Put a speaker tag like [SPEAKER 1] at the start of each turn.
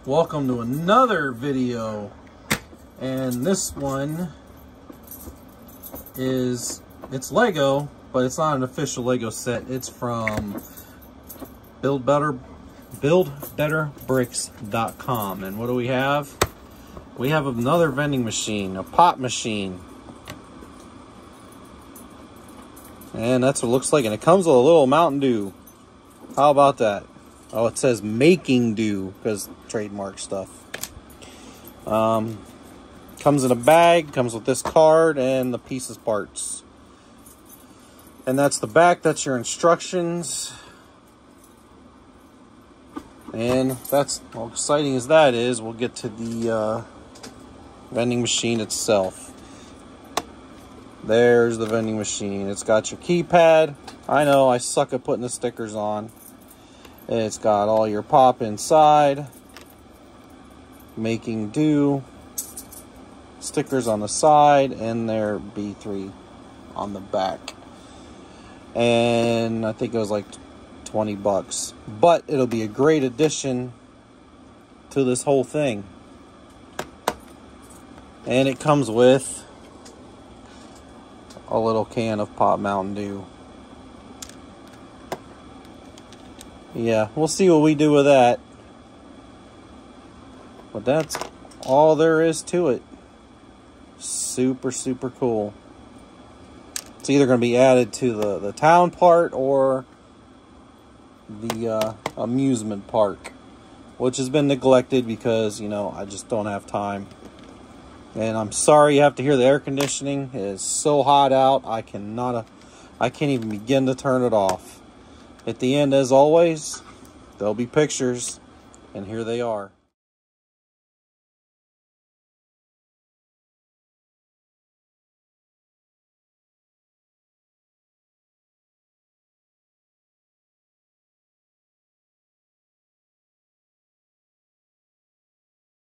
[SPEAKER 1] Welcome to another video, and this one is, it's Lego, but it's not an official Lego set. It's from buildbetterbricks.com. And what do we have? We have another vending machine, a pop machine. And that's what it looks like, and it comes with a little Mountain Dew. How about that? Oh, it says making dew, because trademark stuff. Comes in a bag, comes with this card and the pieces parts. And that's the back, that's your instructions. And that's, how exciting as that is, we'll get to the vending machine itself. There's the vending machine. It's got your keypad. I know, I suck at putting the stickers on. It's got all your pop inside, making dew, stickers on the side, and their B3 on the back. And I think it was like 20 bucks. But it'll be a great addition to this whole thing. And it comes with a little can of Pop Mountain Dew. Yeah, we'll see what we do with that. But that's all there is to it. Super, super cool. It's either going to be added to the town part or the amusement park, which has been neglected because, you know, I just don't have time. And I'm sorry you have to hear the air conditioning. It is so hot out, I can't even begin to turn it off. At the end, as always, there'll be pictures, and here they are.